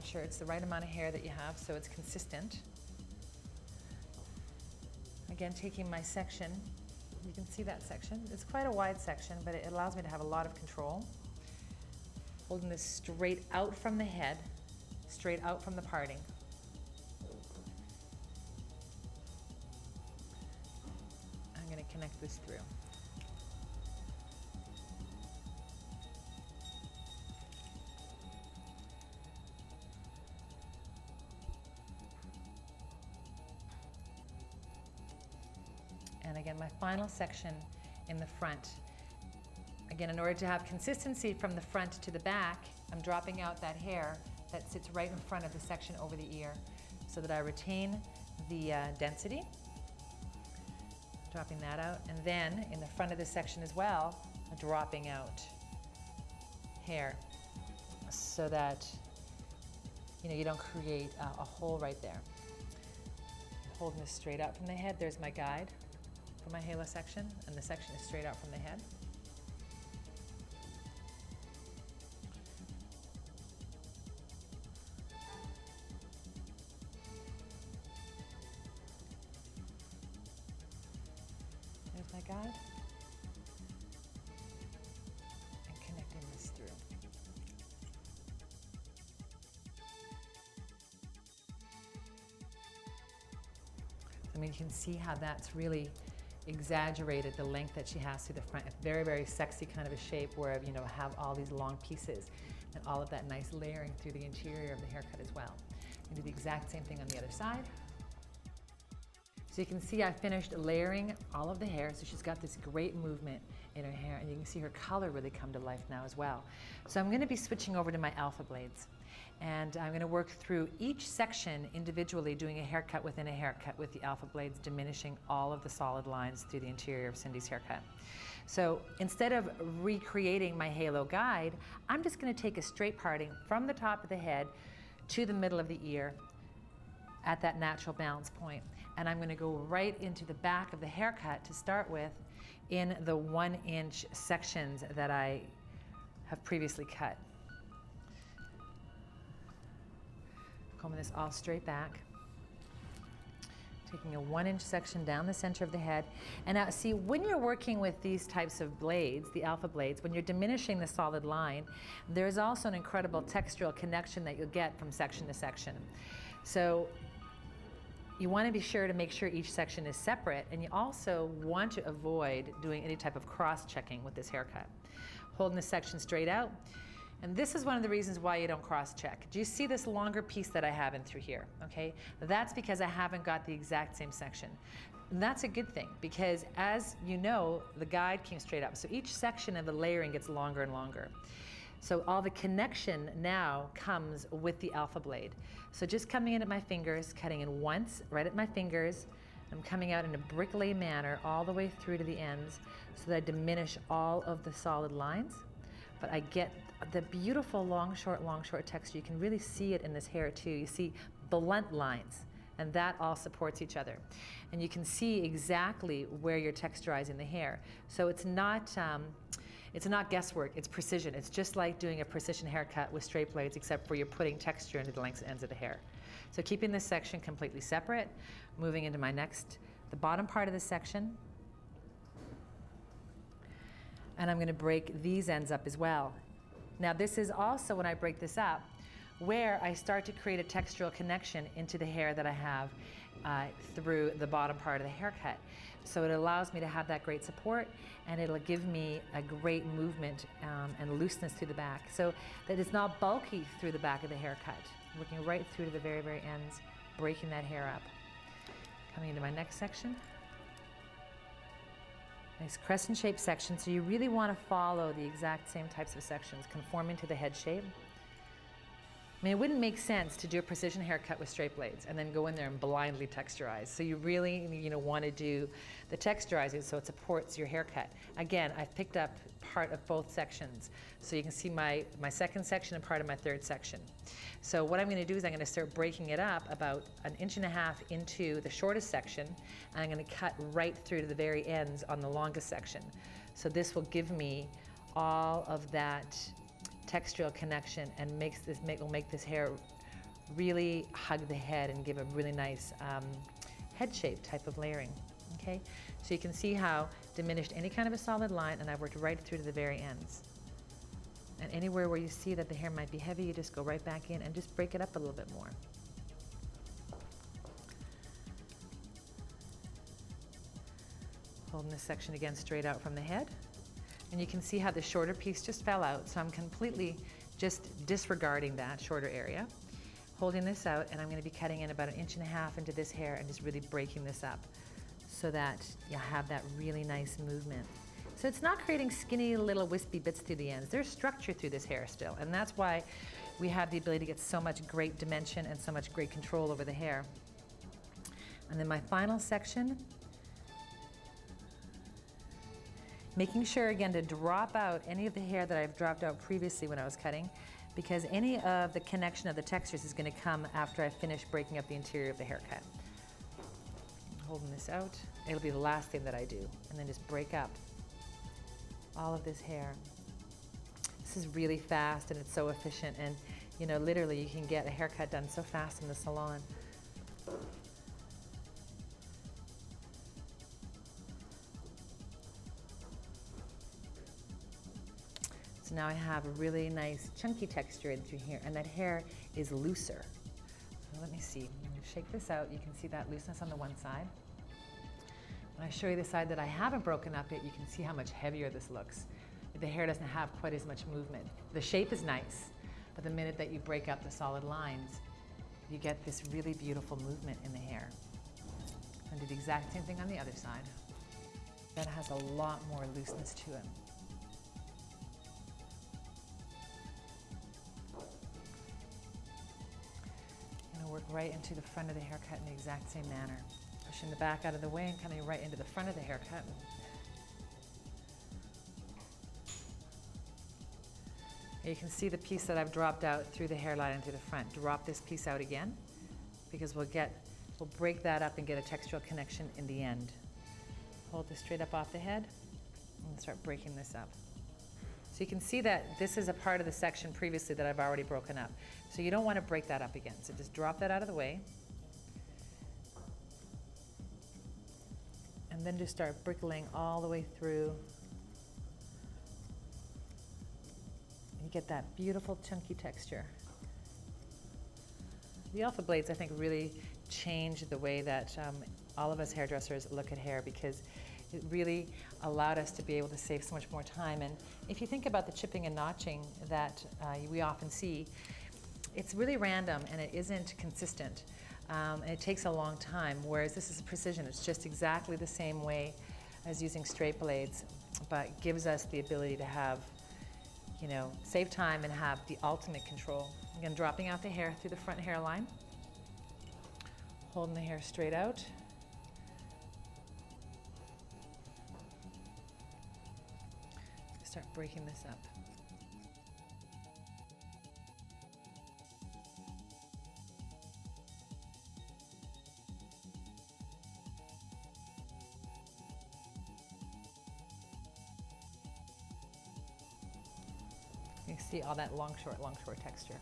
sure it's the right amount of hair that you have so it's consistent. Again, taking my section, you can see that section. It's quite a wide section, but it allows me to have a lot of control. Holding this straight out from the head, straight out from the parting. I'm going to connect this through. And again, my final section in the front. Again, in order to have consistency from the front to the back, I'm dropping out that hair that sits right in front of the section over the ear so that I retain the density. Dropping that out. And then in the front of the section as well, dropping out hair so that you don't create a hole right there. Holding this straight out from the head. There's my guide for my halo section, and the section is straight out from the head. There's my guide. And connecting this through. I mean, you can see how that's really exaggerated the length that she has through the front. It's very, very sexy kind of a shape where, have all these long pieces and all of that nice layering through the interior of the haircut as well. And do the exact same thing on the other side. So you can see I finished layering all of the hair, so she's got this great movement in her hair, and you can see her color really come to life now as well. So I'm going to be switching over to my alpha blades, and I'm going to work through each section individually, doing a haircut within a haircut with the alpha blades, diminishing all of the solid lines through the interior of Cindy's haircut. So instead of recreating my halo guide, I'm just going to take a straight parting from the top of the head to the middle of the ear at that natural balance point. And I'm going to go right into the back of the haircut to start with in the 1-inch sections that I have previously cut. Combing this all straight back. Taking a 1-inch section down the center of the head. And now see, when you're working with these types of blades, the alpha blades, when you're diminishing the solid line, there's also an incredible textural connection that you'll get from section to section. So you want to be sure to make sure each section is separate, and you also want to avoid doing any type of cross-checking with this haircut. Holding this section straight out. And this is one of the reasons why you don't cross-check. Do you see this longer piece that I have in through here? Okay, that's because I haven't got the exact same section. And that's a good thing, because as you know, the guide came straight up. So each section of the layering gets longer and longer. So all the connection now comes with the alpha blade. So just coming in at my fingers, cutting in once, right at my fingers. I'm coming out in a brick-lay manner all the way through to the ends so that I diminish all of the solid lines. But I get the beautiful long, short texture. You can really see it in this hair too. You see blunt lines, and that all supports each other. And you can see exactly where you're texturizing the hair. So it's not guesswork, it's precision. It's just like doing a precision haircut with straight blades, except for you're putting texture into the lengths and ends of the hair. So keeping this section completely separate, moving into the bottom part of the section. And I'm going to break these ends up as well. Now this is also, when I break this up, where I start to create a textural connection into the hair that I have through the bottom part of the haircut. So it allows me to have that great support, and it'll give me a great movement and looseness through the back, so that it's not bulky through the back of the haircut. Working right through to the very, very ends, breaking that hair up. Coming into my next section. Nice crescent shaped section, so you really want to follow the exact same types of sections, conforming to the head shape. I mean, it wouldn't make sense to do a precision haircut with straight blades and then go in there and blindly texturize. So you really, want to do the texturizing so it supports your haircut. Again, I've picked up part of both sections. So you can see my second section and part of my third section. So what I'm going to do is I'm going to start breaking it up about 1.5 inches into the shortest section, and I'm going to cut right through to the very ends on the longest section. So this will give me all of that textural connection and will make this hair really hug the head and give a really nice head shape type of layering. Okay, so you can see how diminished any kind of a solid line, and I've worked right through to the very ends. And anywhere where you see that the hair might be heavy, you just go right back in and just break it up a little bit more. Holding this section again straight out from the head. And you can see how the shorter piece just fell out, so I'm completely just disregarding that shorter area. Holding this out, and I'm going to be cutting in about 1.5 inches into this hair and just really breaking this up so that you have that really nice movement. So it's not creating skinny little wispy bits through the ends. There's structure through this hair still, and that's why we have the ability to get so much great dimension and so much great control over the hair. And then my final section, making sure again to drop out any of the hair that I've dropped out previously when I was cutting, because any of the connection of the textures is going to come after I finish breaking up the interior of the haircut. Holding this out, it'll be the last thing that I do, and then just break up all of this hair. This is really fast and it's so efficient, and you know, literally you can get a haircut done so fast in the salon. So now I have a really nice chunky texture in through here, and that hair is looser. So let me see, I'm going to shake this out. You can see that looseness on the one side. When I show you the side that I haven't broken up yet, you can see how much heavier this looks. The hair doesn't have quite as much movement. The shape is nice, but the minute that you break up the solid lines, you get this really beautiful movement in the hair. And do the exact same thing on the other side. That has a lot more looseness to it. Work right into the front of the haircut in the exact same manner. Pushing the back out of the way and coming right into the front of the haircut. And you can see the piece that I've dropped out through the hairline into the front. Drop this piece out again, because we'll break that up and get a textural connection in the end. Hold this straight up off the head and start breaking this up. So you can see that this is a part of the section previously that I've already broken up. So you don't want to break that up again. So just drop that out of the way. And then just start brickling all the way through. You get that beautiful chunky texture. The alpha blades, I think, really change the way that all of us hairdressers look at hair, because it really allowed us to be able to save so much more time. And if you think about the chipping and notching that we often see, it's really random and it isn't consistent. And it takes a long time, whereas this is precision. It's just exactly the same way as using straight blades, but gives us the ability to have, you know, save time and have the ultimate control. Again, dropping out the hair through the front hairline, holding the hair straight out. Start breaking this up. You see all that long, short texture.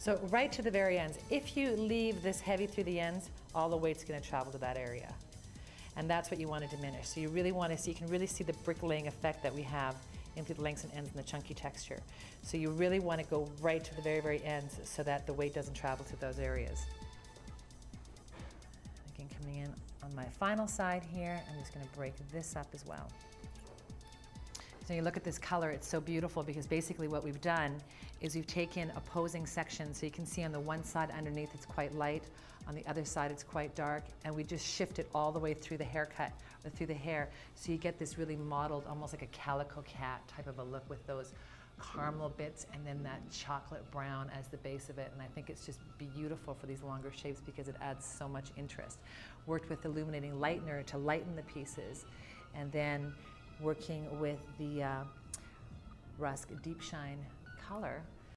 So right to the very ends, if you leave this heavy through the ends, all the weight's going to travel to that area. And that's what you want to diminish. So you really want to see, you can really see the bricklaying effect that we have into the lengths and ends and the chunky texture. So you really want to go right to the very, very ends so that the weight doesn't travel to those areas. Again, coming in on my final side here, I'm just going to break this up as well. So you look at this color, it's so beautiful, because basically what we've done is we've taken opposing sections. So you can see on the one side underneath it's quite light, on the other side it's quite dark, and we just shift it all the way through the haircut, or through the hair, so you get this really modeled, almost like a calico cat type of a look with those caramel bits and then that chocolate brown as the base of it. And I think it's just beautiful for these longer shapes because it adds so much interest. Worked with illuminating lightener to lighten the pieces, and then working with the Rusk Deep Shine color